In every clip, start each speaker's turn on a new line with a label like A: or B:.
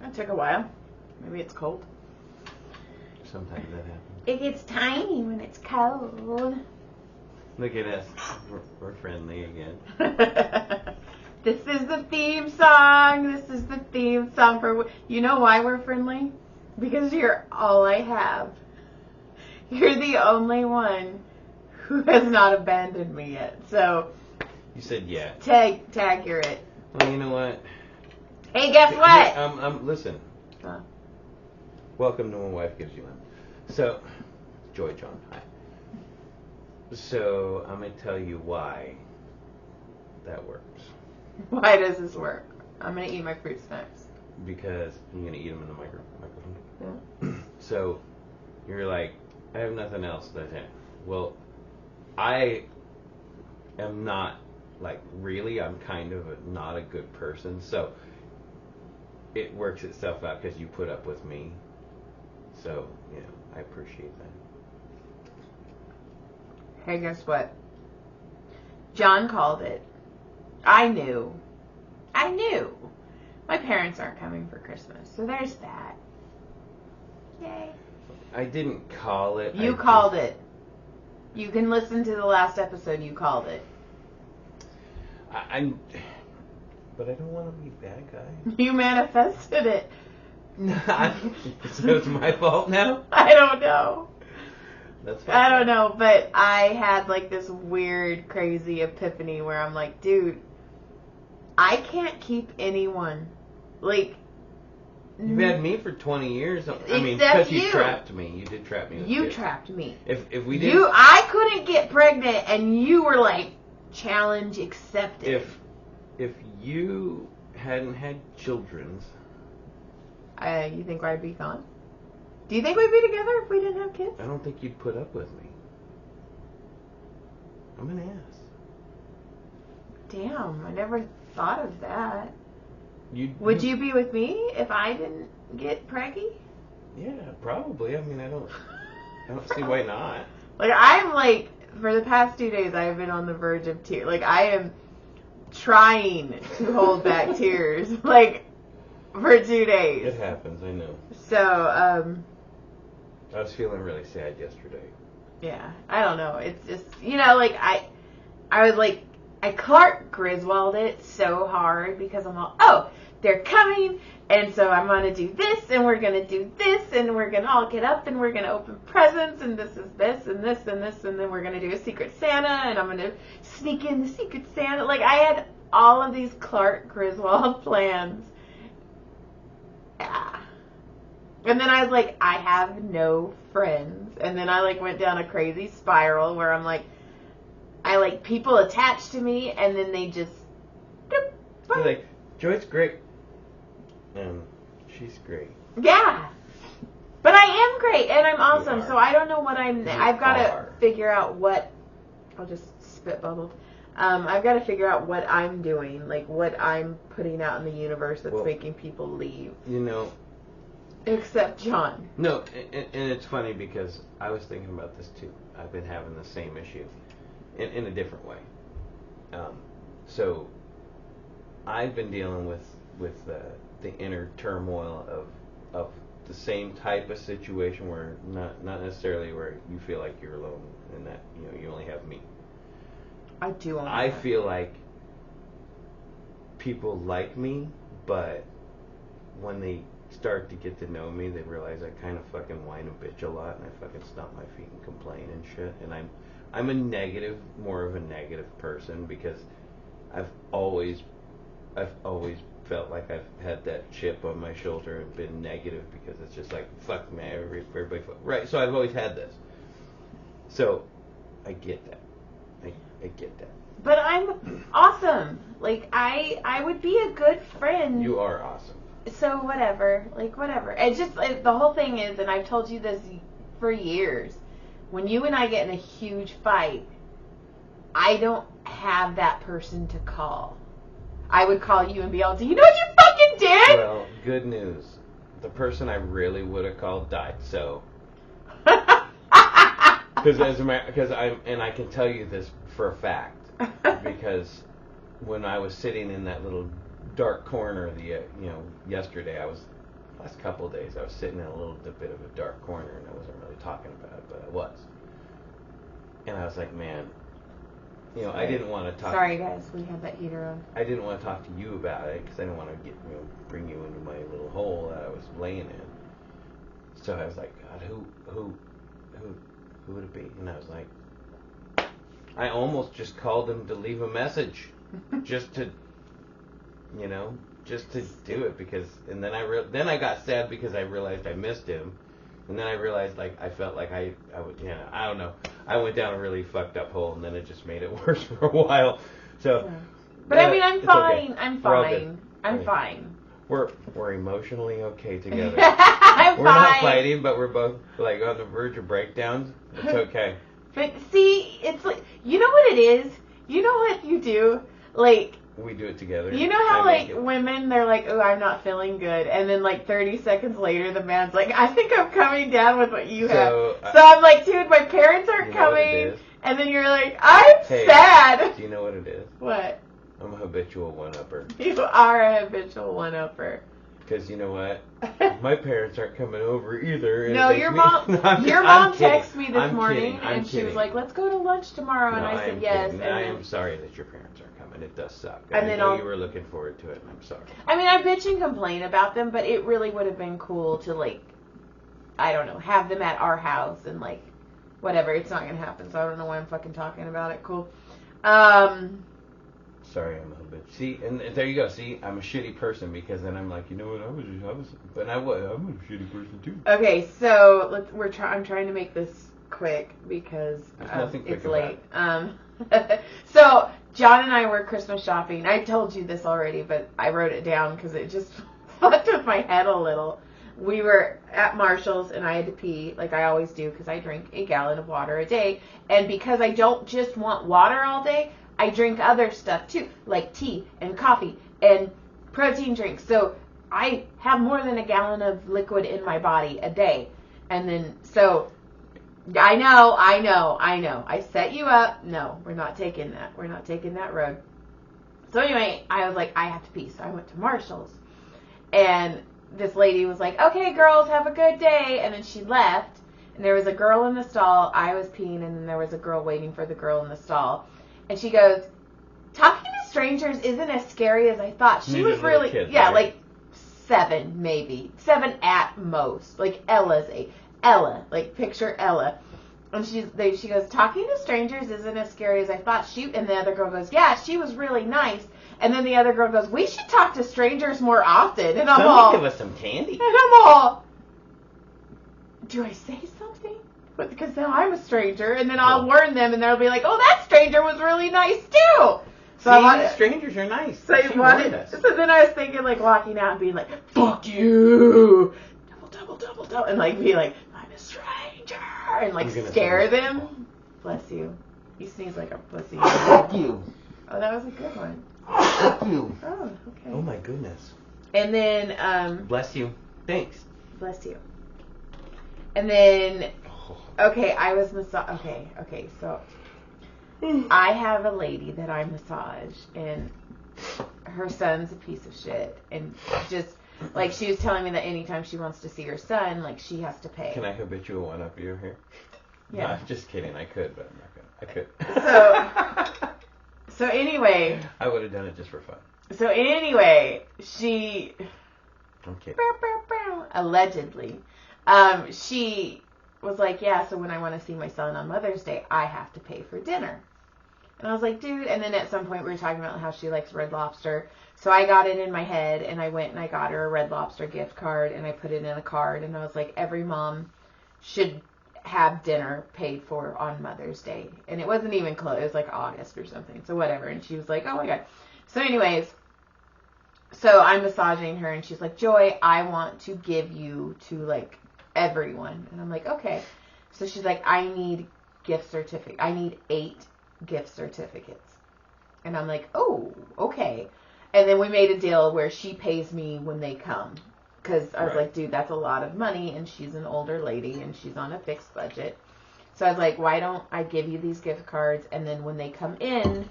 A: That took a while. Maybe it's cold.
B: Sometimes that happens.
A: It gets tiny when it's cold.
B: Look at us. We're friendly again.
A: This is the theme song. This is the theme song for... You know why we're friendly? Because you're all I have. You're the only one who has not abandoned me yet. So...
B: You said yeah.
A: Tag you're it.
B: Well, you know what?
A: Hey, guess what?
B: Listen.
A: Huh.
B: Welcome to My Wife Gives You Lemon. So, Joy John, hi. So, I'm going to tell you why that works.
A: Why does this work? I'm going to eat my fruit snacks.
B: Because you're going to eat them in the microphone.
A: Yeah.
B: So, you're like, I have nothing else to say. Well, I am not, like, really, I'm kind of not a good person. So, it works itself out because you put up with me. So, you know, I appreciate that.
A: Hey, guess what? John called it. I knew. My parents aren't coming for Christmas, so there's that. Yay.
B: I didn't call it.
A: You called it. You can listen to the last episode. You called it.
B: But I don't want to be a bad guy.
A: You manifested it.
B: So it's my fault now?
A: I don't know.
B: That's fine.
A: I don't know, but I had like this weird, crazy epiphany where I'm like, dude, I can't keep anyone. Like,
B: you've had me for 20 years. I mean,
A: except
B: because you
A: you.
B: trapped me. You did trap me.
A: You trapped me.
B: If we didn't...
A: I couldn't get pregnant, and you were like, challenge accepted.
B: If you hadn't had children...
A: You think I'd be gone? Do you think we'd be together if we didn't have kids?
B: I don't think you'd put up with me. I'm an ass.
A: Damn, I never thought of that.
B: Would
A: you be with me if I didn't get preggy?
B: Yeah, probably. I mean, I don't see why not.
A: Like, I'm like, for the past 2 days, I've been on the verge of tears. Like, I am trying to hold back tears. Like, for 2 days.
B: It happens, I know.
A: So,
B: I was feeling really sad yesterday.
A: Yeah, I don't know. It's just, you know, like, I was like, I Clark Griswold it so hard because I'm all, oh, they're coming, and so I'm going to do this, and we're going to do this, and we're going to all get up, and we're going to open presents, and this is this, and this, and this, and then we're going to do a Secret Santa, and I'm going to sneak in the Secret Santa. Like, I had all of these Clark Griswold plans. Yeah. And then I was like, I have no friends. And then I like went down a crazy spiral where I'm like, I like people attached to me, and then they just...
B: You're like, Joy's great. She's great.
A: Yeah. But I am great, and I'm awesome, so I don't know what I've got to figure out what... I'll just spit bubble. I've got to figure out what I'm doing, like what I'm putting out in the universe that's making people leave.
B: You know...
A: Except John.
B: No, and it's funny because I was thinking about this too. I've been having the same issue in a different way. So I've been dealing with the inner turmoil of the same type of situation where not necessarily where you feel like you're alone and that you only have me.
A: I do.
B: I feel like people like me, but when they start to get to know me, they realize I kind of fucking whine and bitch a lot, and I fucking stomp my feet and complain and shit. And I'm more of a negative person because I've always felt like I've had that chip on my shoulder and been negative because it's just like fuck me, everybody right. So I've always had this. So I get that. I get that.
A: But I'm awesome. Like I would be a good friend.
B: You are awesome.
A: So whatever, It's just the whole thing is, and I've told you this for years, when you and I get in a huge fight, I don't have that person to call. I would call you and be all, do you know what you fucking did?
B: Well, good news. The person I really would have called died, so. Because I can tell you this for a fact, because when I was sitting in that little dark corner yesterday. Last couple of days, I was sitting in a little bit of a dark corner, and I wasn't really talking about it, but I was. And I was like, man, I didn't want to talk.
A: Sorry, guys, we have that heater on.
B: I didn't want to talk to you about it because I didn't want to bring you into my little hole that I was laying in. So I was like, God, who would it be? And I was like, I almost just called him to leave a message, just to do it because, and then I got sad because I realized I missed him, and then I realized I felt like I would, I don't know, I went down a really fucked up hole, and then it just made it worse for a while. So,
A: but I mean, I'm fine.
B: Okay.
A: I'm fine. I'm fine.
B: We're emotionally okay together.
A: I'm
B: we're
A: fine.
B: not fighting, but we're both on the verge of breakdowns. It's okay.
A: But see, it's like, you know what it is? You know what you do? Like,
B: we do it together.
A: You know how women, they're like, oh, I'm not feeling good, and then 30 seconds later the man's like, I think I'm coming down with what you have. So I'm like, dude, my parents aren't coming, and then you're like, I'm sad.
B: Do you know what it is?
A: What?
B: I'm a habitual one-upper.
A: You are a habitual one-upper.
B: Because you know what? My parents aren't coming over either.
A: No, your mom. Your mom texted me this morning, and she was like, "Let's go to lunch tomorrow."
B: No,
A: and I said yes.
B: And I am sorry that your parents aren't coming. It does suck.
A: And
B: I know you were looking forward to it, and I'm sorry.
A: I mean, I bitch and complain about them, but it really would have been cool to I don't know, have them at our house and whatever. It's not gonna happen, so I don't know why I'm fucking talking about it. Cool.
B: Sorry, I'm a bitch. See, and there you go. See, I'm a shitty person because then I'm like, you know what? I'm a shitty person too.
A: Okay, so I'm trying to make this quick because it's late. So John and I were Christmas shopping. I told you this already, but I wrote it down because it just fucked with my head a little. We were at Marshall's and I had to pee like I always do because I drink a gallon of water a day, and because I don't just want water all day, I drink other stuff too, like tea and coffee and protein drinks. So I have more than a gallon of liquid in my body a day. And then, so, I know. I set you up. No, we're not taking that. We're not taking that road. So anyway, I was like, I have to pee. So I went to Marshall's. And this lady was like, okay, girls, have a good day. And then she left. And there was a girl in the stall. I was peeing. And then there was a girl waiting for the girl in the stall. And she goes, talking to strangers isn't as scary as I thought. She was really,
B: kid,
A: yeah,
B: right?
A: 7 maybe. 7 at most. Ella, picture Ella. And she goes, talking to strangers isn't as scary as I thought. And the other girl goes, yeah, she was really nice. And then the other girl goes, we should talk to strangers more often. And
B: Somebody give us some candy.
A: And I'm all, do I say something? But because now I'm a stranger, and then I'll warn them, and they'll be like, "Oh, that stranger was really nice too." So
B: strangers are nice.
A: So then I was thinking, walking out and being like, "Fuck you, double," and be like, "I'm a stranger," and scare them. Bless you. You sneeze like a pussy.
B: Fuck you.
A: Oh, that was a good one.
B: Fuck you.
A: Oh, okay.
B: Oh my goodness.
A: And then
B: bless you. Thanks.
A: Bless you. And then. Okay, I was okay, so I have a lady that I massage, and her son's a piece of shit, and just, she was telling me that anytime she wants to see her son, she has to pay.
B: Can I habitual one up you here?
A: Yeah.
B: No, just kidding, I could, but I'm not gonna. I could.
A: So anyway.
B: I would have done it just for fun.
A: So anyway, she...
B: I'm kidding.
A: Allegedly. She... was like, yeah, so when I want to see my son on Mother's Day, I have to pay for dinner. And I was like, dude, and then at some point we were talking about how she likes Red Lobster. So I got it in my head, and I went and I got her a Red Lobster gift card, and I put it in a card, and I was like, every mom should have dinner paid for on Mother's Day. And it wasn't even close. It was August or something. So whatever. And she was like, oh my God. So anyways, so I'm massaging her, and she's like, Joy, I want to give you to everyone. And I'm like, okay. So she's like, I need gift certificate. I need 8 gift certificates. And I'm like, oh, okay. And then we made a deal where she pays me when they come. Because I was like, dude, that's a lot of money. And she's an older lady and she's on a fixed budget. So I was like, why don't I give you these gift cards? And then when they come in,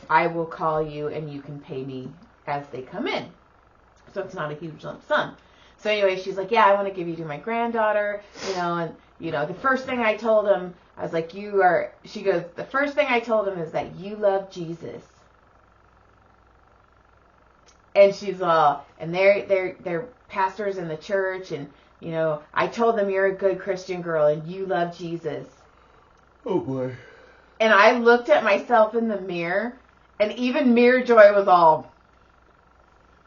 A: I will call you and you can pay me as they come in. So it's not a huge lump sum. So anyway, she's like, yeah, I want to give you to my granddaughter, and, the first thing I told him, I was like, she goes, the first thing I told him is that you love Jesus. And she's all, and they're pastors in the church, and, I told them you're a good Christian girl, and you love Jesus.
B: Oh, boy.
A: And I looked at myself in the mirror, and even Mirror Joy was all...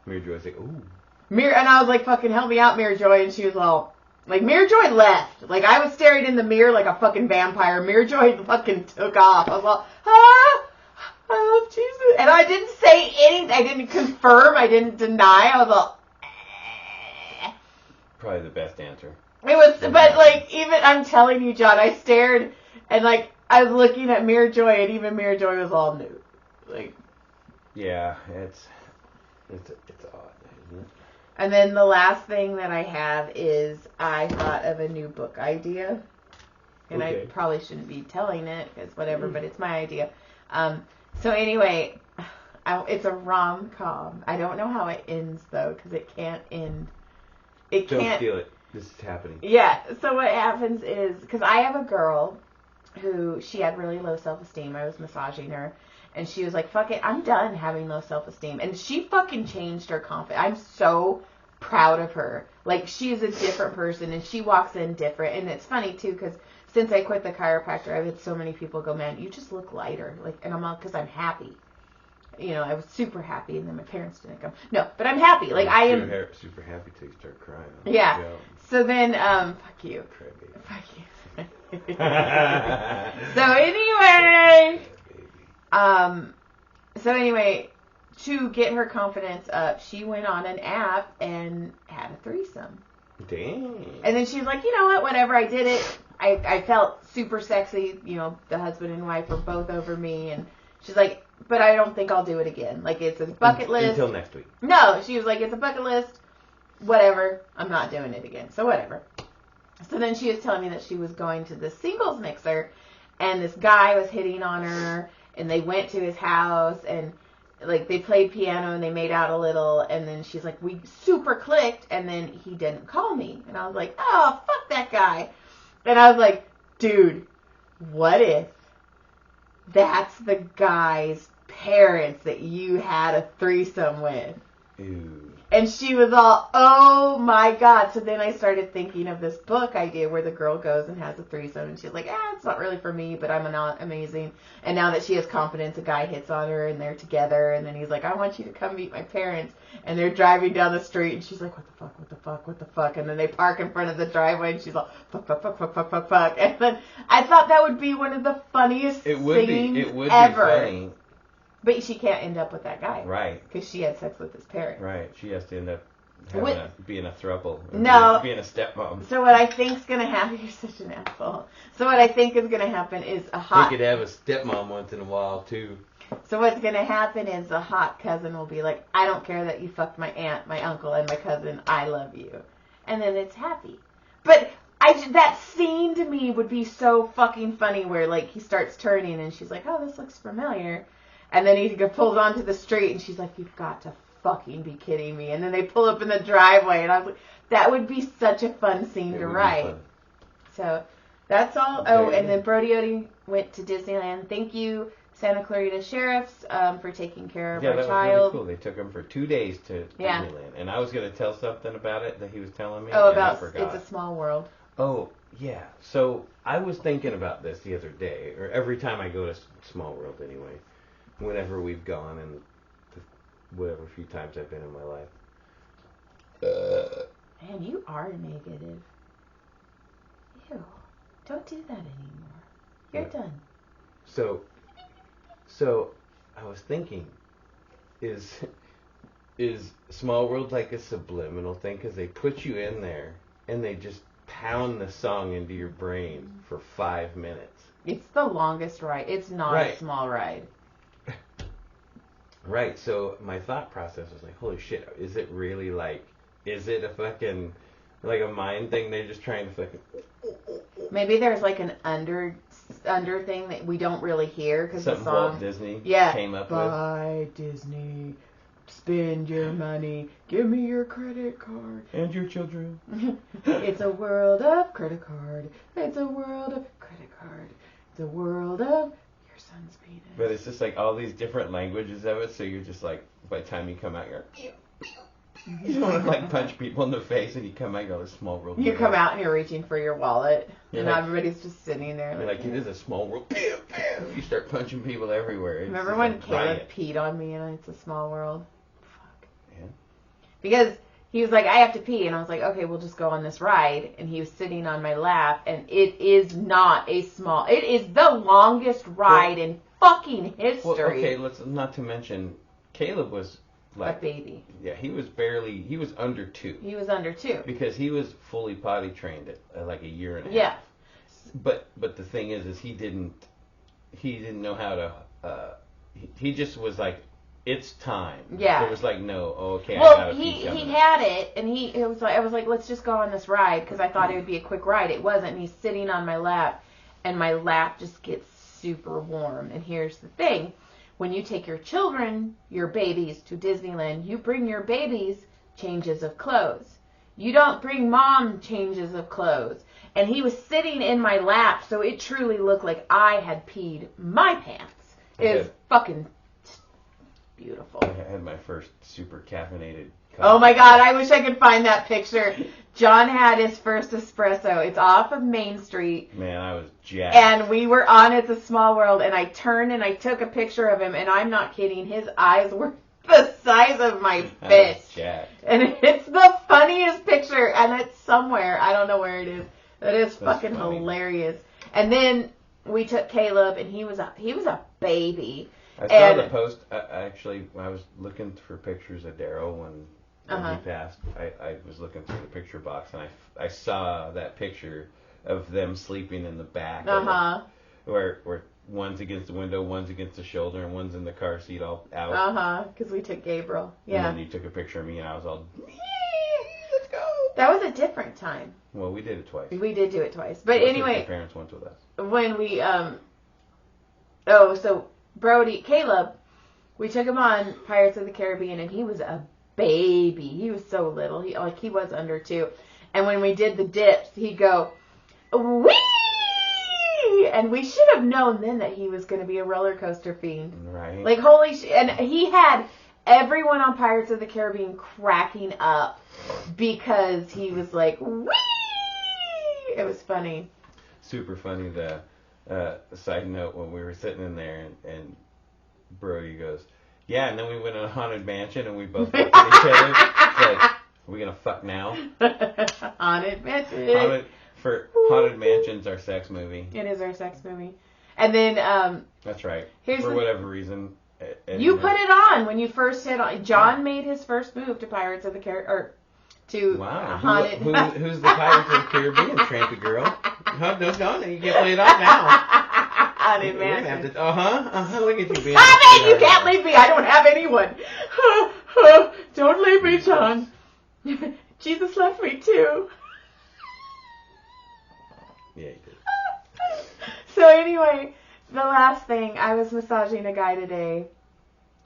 B: Mirror Joy's like, ooh.
A: And I was like, fucking help me out, Mirror Joy. And she was all, like, Mirror Joy left. Like, I was staring in the mirror like a fucking vampire. Mirror Joy fucking took off. I was all, I love Jesus. And I didn't say anything. I didn't confirm. I didn't deny. I was all,
B: Probably the best answer.
A: It was, but, like, even, I'm telling you, John, I stared, and, like, I was looking at Mirror Joy, and even Mirror Joy was all new. Like.
B: Yeah, it's odd, isn't it?
A: And then the last thing that I have is I thought of a new book idea. And okay. I probably shouldn't be telling it, because whatever, but it's my idea. So anyway, it's a rom-com. I don't know how it ends, though, because it can't end. Don't
B: steal it. This is happening.
A: Yeah, so what happens is, because I have a girl who, she had really low self-esteem. I was massaging her. And she was like, fuck it, I'm done having low self-esteem. And she fucking changed her confidence. I'm so proud of her. Like, she's a different person, and she walks in different. And it's funny, too, because since I quit the chiropractor, I've had so many people go, man, you just look lighter. Like, and I'm all, because I'm happy. I was super happy, and then my parents didn't come. No, but I'm happy. Like, I am...
B: super happy till you start crying.
A: Yeah. So then, fuck you. Fuck you. So anyway... So anyway, to get her confidence up, she went on an app and had a threesome.
B: Dang.
A: And then she's like, you know what, whatever, I did it. I felt super sexy, the husband and wife were both over me, and she's like, but I don't think I'll do it again. Like, it's a bucket list.
B: Until next week.
A: No, she was like, it's a bucket list, whatever, I'm not doing it again. So whatever. So then she was telling me that she was going to the singles mixer, and this guy was hitting on her, and they went to his house, and, like, they played piano, and they made out a little, and then she's like, we super clicked, and then he didn't call me. And I was like, oh, fuck that guy. And I was like, dude, what if that's the guy's parents that you had a threesome with?
B: Ew.
A: And she was all, oh my God. So then I started thinking of this book idea where the girl goes and has a threesome, and she's like, it's not really for me, but I'm not amazing. And now that she has confidence, a guy hits on her, and they're together, and then he's like, I want you to come meet my parents. And they're driving down the street, and she's like, what the fuck, what the fuck, what the fuck? And then they park in front of the driveway, and she's like, fuck, fuck, fuck, fuck, fuck, fuck, fuck. And then I thought that would be one of the funniest scenes
B: It would
A: ever.
B: Be funny.
A: But she can't end up with that guy.
B: Right.
A: Because she had sex with his parents.
B: Right. She has to end up being a throuple.
A: No.
B: Being a stepmom.
A: So what I think's going to happen... You're such an asshole. So what I think is going to happen is a hot...
B: You could have a stepmom once in a while, too.
A: So what's going to happen is a hot cousin will be like, I don't care that you fucked my aunt, my uncle, and my cousin. I love you. And then it's happy. But... that scene to me would be so fucking funny where, like, he starts turning and she's like, oh, this looks familiar. And then he pulls onto the street and she's like, you've got to fucking be kidding me. And then they pull up in the driveway and I was like, that would be such a fun scene to write. So that's all. Oh, and then Brody Odie went to Disneyland. Thank you, Santa Clarita Sheriffs, for taking care of our child.
B: Yeah, that was really cool. They took him for 2 days to Disneyland. And I was going to tell something about it that he was telling me.
A: Oh, about It's a Small World.
B: Oh, yeah. So I was thinking about this the other day, or every time I go to Small World anyway, whenever we've gone and whatever few times I've been in my life.
A: Man, you are negative. Ew. Don't do that anymore. You're done.
B: So I was thinking, is Small World like a subliminal thing? Because they put you in there and they just pound the song into your brain for 5 minutes.
A: It's the longest ride. It's not a small ride.
B: Right. So my thought process was like, holy shit, is it really is it a fucking, like a mind thing? They're just trying to fucking...
A: Maybe there's like an under thing that we don't really hear because the song...
B: Walt Disney came up with.
A: By Disney. Spend your money. Give me your credit card.
B: And your children.
A: It's a world of credit card. It's a world of credit card. It's a world of your son's penis.
B: But it's just like all these different languages of it, so you're just like, by the time you come out, you're like, you don't want to like punch people in the face, and you come out, you're like, small world.
A: You come out and you're reaching for your wallet, and
B: like,
A: everybody's just sitting there.
B: You're like, it is a small world. Bam, bam. You start punching people everywhere. It's
A: remember when
B: like
A: Caleb peed on me and It's a Small World? Fuck.
B: Yeah.
A: Because he was like, I have to pee. And I was like, okay, we'll just go on this ride. And he was sitting on my lap. And it is not a small... It is the longest ride in fucking history.
B: Well, okay, let's not to mention, Caleb was like...
A: a baby.
B: Yeah, he was under 2.
A: He was under 2.
B: Because he was fully potty trained at like a year and a half.
A: Yeah.
B: But the thing is he didn't know how to, he just was like, it's time.
A: Yeah.
B: There was like, no, okay,
A: well,
B: I gotta
A: he
B: something.
A: had it, and I was like, let's just go on this ride, because I thought it would be a quick ride. It wasn't, and he's sitting on my lap, and my lap just gets super warm. And here's the thing. When you take your children, your babies, to Disneyland, you bring your babies changes of clothes. You don't bring mom changes of clothes. And he was sitting in my lap, so it truly looked like I had peed my pants. It was fucking beautiful.
B: I had my first super caffeinated coffee.
A: Oh my God, I wish I could find that picture. John had his first espresso. It's off of Main Street.
B: Man, I was jacked.
A: And we were on It's a Small World, and I turned and I took a picture of him, and I'm not kidding, his eyes were the size of my fist. And it's the funniest picture, and it's somewhere. I don't know where it is. That is fucking hilarious. And then we took Caleb, and he was a baby.
B: I saw the post. I was looking for pictures of Daryl when he passed. I was looking through the picture box, and I saw that picture of them sleeping in the back, where one's against the window, one's against the shoulder, and one's in the car seat all out.
A: Because we took Gabriel. Yeah.
B: And then you took a picture of me, and I was all, let's go.
A: That was a different time.
B: Well, we did it twice.
A: We did do it twice. But anyway.
B: Your parents went with us.
A: When we, so Caleb, we took him on Pirates of the Caribbean, and he was a baby. He was so little. He was under 2. And when we did the dips, he'd go, whee! And we should have known then that he was going to be a roller coaster fiend.
B: Right.
A: Like, holy shit. And he had everyone on Pirates of the Caribbean cracking up because he was like, whee! It was funny.
B: Super funny. The side note, when we were sitting in there and Brody goes, yeah, and then we went in a haunted mansion and we both looked at each other. It's like, are we going to fuck now?
A: Haunted mansion.
B: Haunted Mansion's our sex movie.
A: It is our sex movie. And then,
B: that's right. For whatever reason.
A: You put it on when you first hit on. John made his first move to Pirates of the Caribbean, or to Haunted.
B: Who's the Pirates of the Caribbean, Trampy girl? No, you can't play it off now.
A: Haunted Mansion.
B: Look at you being.
A: Stop it! You can't leave me. I don't have anyone. Don't leave me, John. Jesus left me too.
B: Yeah, you did.
A: So anyway, the last thing, I was massaging a guy today,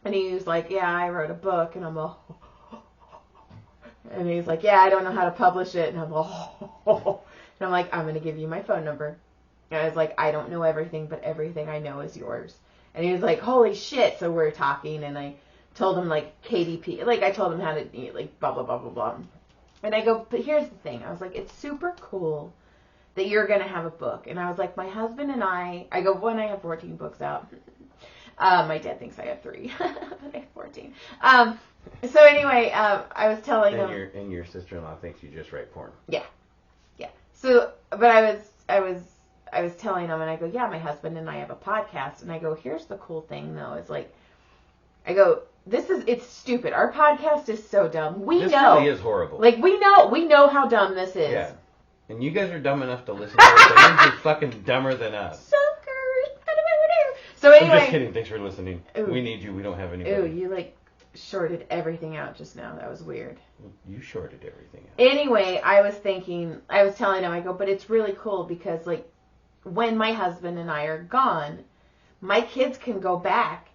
A: and he was like, yeah, I wrote a book, and I'm all, and he's like, yeah, I don't know how to publish it, and I'm all, and I'm like, I'm going to give you my phone number. And I was like, I don't know everything, but everything I know is yours. And he was like, holy shit. So we're talking, and I told him, like, KDP, like, I told him how to eat, like, blah, blah, blah, blah, blah. And I go, but here's the thing. I was like, it's super cool that you're going to have a book. And I was like, my husband and I go, one, I have 14 books out. My dad thinks I have 3, but I have 14. So anyway, I was telling him.
B: And your sister-in-law thinks you just write porn.
A: Yeah. So, but I was telling him, and I go, yeah, my husband and I have a podcast. And I go, here's the cool thing, though. It's like, I go, it's stupid. Our podcast is so dumb.
B: This really is horrible.
A: Like, we know how dumb this is.
B: Yeah. And you guys are dumb enough to listen to it. That means you're fucking dumber than us.
A: Suckers. So anyway.
B: I'm just kidding. Thanks for listening.
A: Ooh.
B: We need you. We don't have anybody.
A: Ooh, you like shorted everything out just now. That was weird.
B: You shorted everything out.
A: Anyway, I was telling him, I go, but it's really cool because, like, when my husband and I are gone, my kids can go back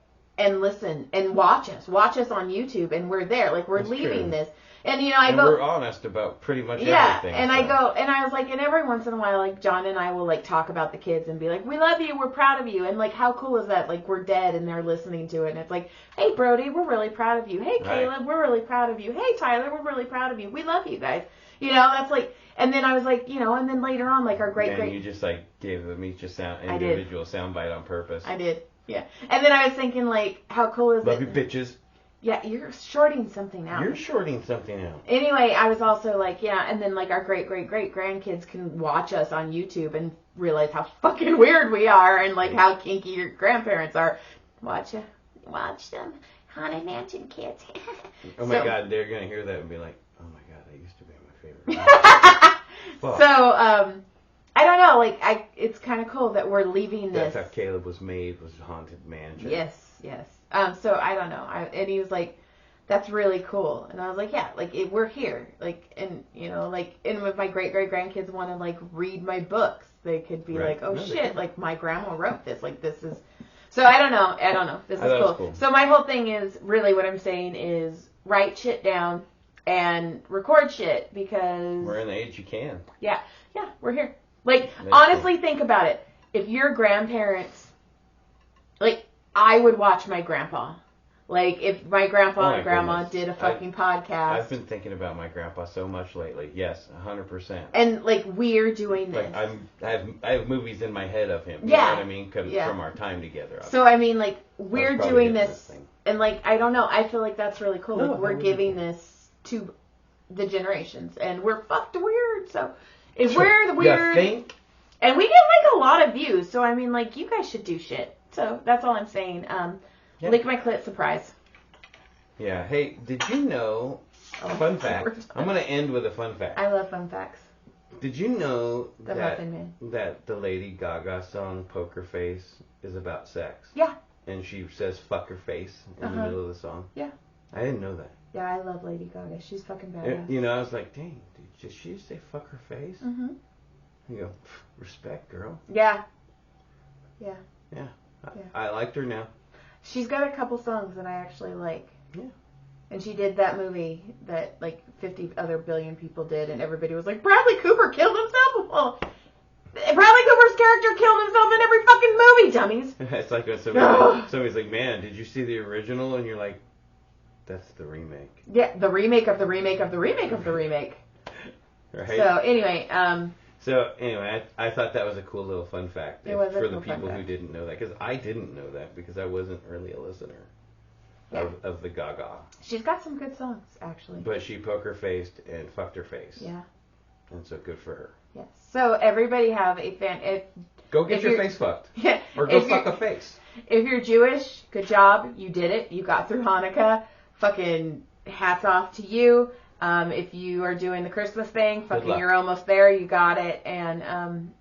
A: and listen and watch us on YouTube, and we're there. Like, we're
B: That's
A: leaving
B: true.
A: this. And,
B: we're honest about pretty much everything.
A: And I was like, and every once in a while, like, John and I will, like, talk about the kids and be like, we love you, we're proud of you. And, like, how cool is that? Like, we're dead and they're listening to it. And it's like, hey, Brody, we're really proud of you. Hey, Caleb, we're really proud of you. Hey, Tyler, we're really proud of you. We love you guys. That's like, and then I was like, and then later on, like, our great.
B: You just, like, gave them each individual soundbite on purpose.
A: I did, yeah. And then I was thinking, like, how cool is it?
B: Love you, bitches.
A: Yeah, you're shorting something out. Anyway, I was also like, yeah, and then, like, our great-great-great-grandkids can watch us on YouTube and realize how fucking weird we are and, like, how kinky your grandparents are. Watch them. Haunted Mansion kids.
B: Oh, my God, they're going to hear that and be like, oh, my God, that used to be my favorite.
A: So, I don't know, like, it's kind of cool that we're leaving this.
B: That's how Caleb was made, was Haunted Mansion.
A: Yes. So I don't know. And he was like, that's really cool. And I was like, yeah, like, we're here. Like, and, like, and if my great-great-grandkids want to, like, read my books, they could be like, oh, shit, like, my grandma wrote this. Like, this is... So I don't know. This is cool. So my whole thing is, really what I'm saying is, write shit down and record shit, because...
B: We're in the age you can.
A: Yeah, we're here. Like, honestly, think about it. If your grandparents... Like... I would watch my grandpa. Like, if my grandpa and grandma did a fucking podcast.
B: I've been thinking about my grandpa so much lately. Yes, 100%.
A: And, like, we're doing this.
B: Like, I have movies in my head of him. You know what I mean? From our time together.
A: So, I mean, like, we're doing this. And, like, I don't know. I feel like that's really cool. Like, we're giving this to the generations. And we're fucked weird. So, if we're the weird...
B: You think?
A: And we get, like, a lot of views. So, I mean, like, you guys should do shit. So, that's all I'm saying. Lick my clit surprise.
B: Yeah. Hey, did you know... fun fact. I'm going to end with a fun fact.
A: I love fun facts.
B: Did you know
A: that
B: the Lady Gaga song Poker Face is about sex?
A: Yeah.
B: And she says fuck her face in the middle of the song?
A: Yeah.
B: I didn't know that.
A: Yeah, I love Lady Gaga. She's fucking badass.
B: I was like, dang, did she say fuck her face? Mm-hmm. You go, respect, girl.
A: Yeah.
B: I liked her now.
A: She's got a couple songs that I actually like.
B: Yeah.
A: And she did that movie that, like, 50 other billion people did, and everybody was like, Bradley Cooper killed himself? Well, Bradley Cooper's character killed himself in every fucking movie, dummies.
B: It's like when somebody's like, man, did you see the original? And you're like, that's the remake.
A: Yeah, the remake of the remake of the remake of the remake.
B: Right?
A: So, anyway,
B: I thought that was a cool little fun fact for the people who didn't know that, because I didn't know that because I wasn't really a listener of the Gaga.
A: She's got some good songs, actually.
B: But she poker faced and fucked her face.
A: Yeah.
B: And so good for her.
A: Yes. So everybody have a
B: go get your face fucked.
A: Yeah.
B: Or go fuck a face.
A: If you're Jewish, good job. You did it. You got through Hanukkah. Fucking hats off to you. If you are doing the Christmas thing, fucking you're almost there. You got it. And,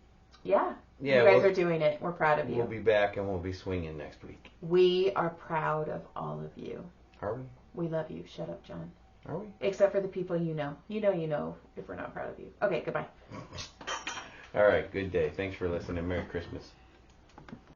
A: you guys are doing it. We're proud of you.
B: We'll be back and we'll be swinging next week.
A: We are proud of all of you.
B: Are we?
A: We love you. Shut up, John.
B: Are we?
A: Except for the people you know. You know if we're not proud of you. Okay, goodbye.
B: All right, good day. Thanks for listening. Merry Christmas.